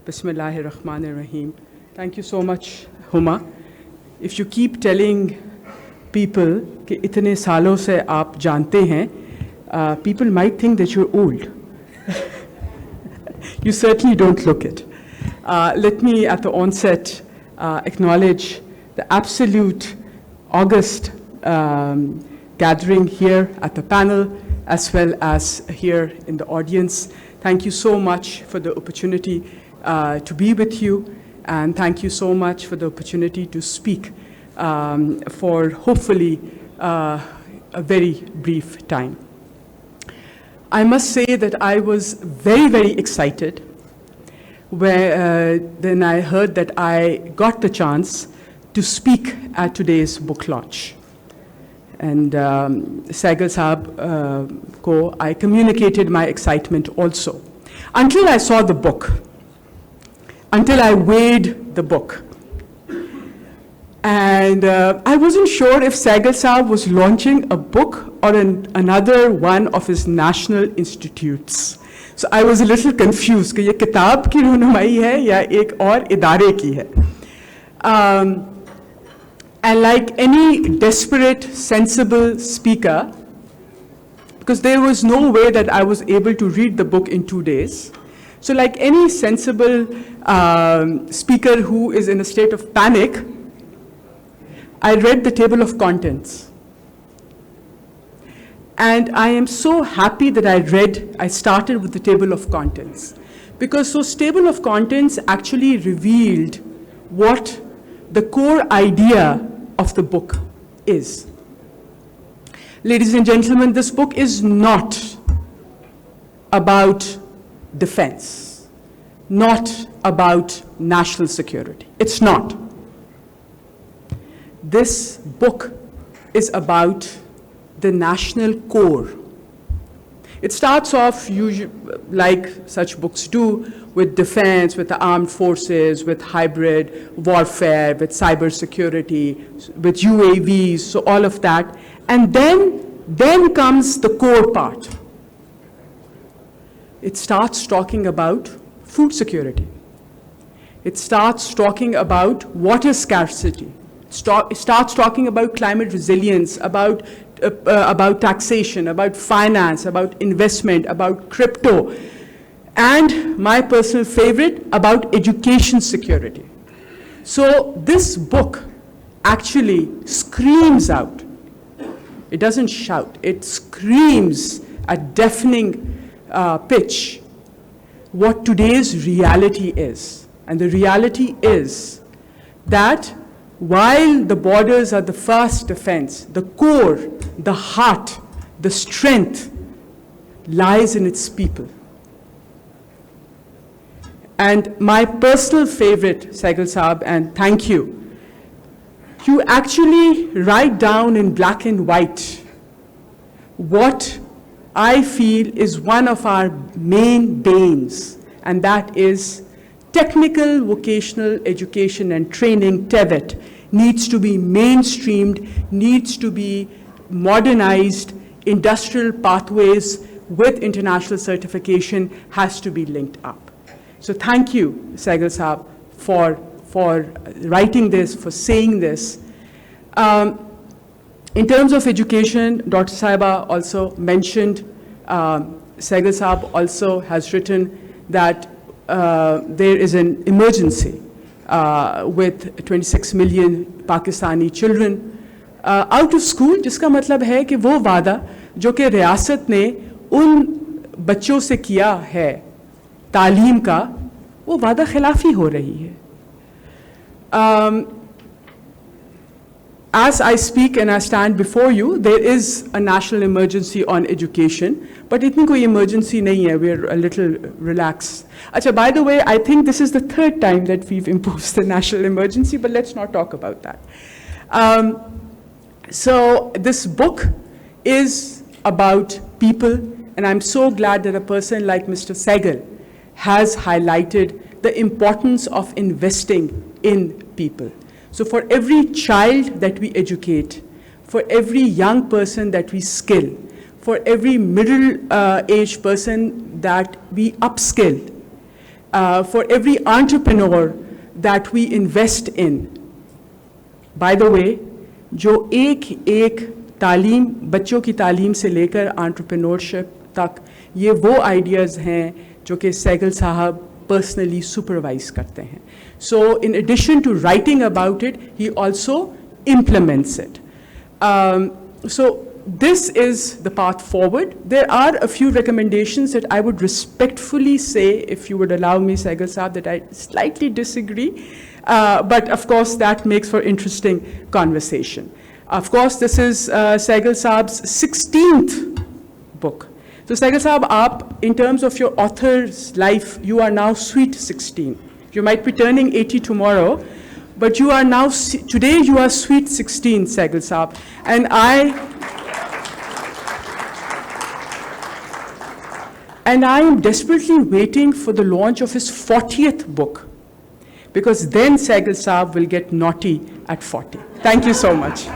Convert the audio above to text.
Bismillahirrahmanirrahim. Thank you so much, Huma. If you keep telling people कि इतने सालों से आप जानते हैं, people might think that you're old. You certainly don't look it. Let me, at the onset, acknowledge the absolute august gathering here at the panel, as well as here in the audience. Thank you so much for the opportunity to be with you, and thank you so much for the opportunity to speak for hopefully a very brief time. I must say that I was very, very excited when I heard that I got the chance to speak at today's book launch. And Sehgal Saab ko I communicated my excitement also. Until I saw the book, until I weighed the book. And I wasn't sure if Sehgal Saab was launching a book or another one of his national institutes. So I was a little confused कि ये किताब की रहनुमाई है या एक और इदारे की है. And like any desperate, sensible speaker, because there was no way that I was able to read the book in 2 days. So like any sensible speaker who is in a state of panic, I read the table of contents. And I am so happy that I started with the table of contents. Because those table of contents actually revealed what the core idea of the book is. Ladies and gentlemen, this book is not about defense, not about national security. It's not. This book is about the national core. It starts off, like such books do, with defense, with the armed forces, with hybrid warfare, with cybersecurity, with UAVs, so all of that. And then comes the core part. It starts talking about food security. It starts talking about water scarcity. It starts talking about climate resilience, about taxation, about finance, about investment, about crypto, and my personal favorite, about education security. So this book actually screams out. It doesn't shout. It screams at deafening pitch what today's reality is. And the reality is that while the borders are the first defense, the core, the heart, the strength lies in its people. And my personal favorite, Sehgal Saab, and thank you, you actually write down in black and white what I feel is one of our main banes, and that is technical vocational education and training, TVET, needs to be mainstreamed, needs to be modernized, industrial pathways with international certification has to be linked up. So thank you, Sehgal Saab, for writing this, for saying this. In terms of education, Dr. Saiba also mentioned, Sehgal Saab also has written that there is an emergency with 26 million Pakistani children out of school, जिसका मतलब है कि वो वादा जो कि रियासत ने उन बच्चों से किया है तालीम का, वो वादा खिलाफी हो रही है. As I speak and I stand before you, there is a national emergency on education, but itni koi emergency nahi hai, we're a little relaxed. Acha, by the way, I think this is the third time that we've imposed the national emergency, but let's not talk about that. So this book is about people, and I'm so glad that a person like Mr. Sehgal has highlighted the importance of investing in people. So for every child that we educate, for every young person that we skill, for every middle-aged person that we upskill, for every entrepreneur that we invest in. By the way, जो एक तालीम, बच्चों की तालीम से लेकर entrepreneurship तक, ये वो ideas हैं जो कि सहगल साहब personally supervise करते हैं. So in addition to writing about it, he also implements it. So this is the path forward. There are a few recommendations that I would respectfully say, if you would allow me, Sehgal Saab, that I slightly disagree. But of course, that makes for interesting conversation. Of course, this is Sehgal Saab's 16th book. So Sehgal Saab, aap, in terms of your author's life, you are now sweet 16. You might be turning 80 tomorrow, but you are now, today you are sweet 16, Sehgal Saab. And I am desperately waiting for the launch of his 40th book, because then Sehgal Saab will get naughty at 40. Thank you so much.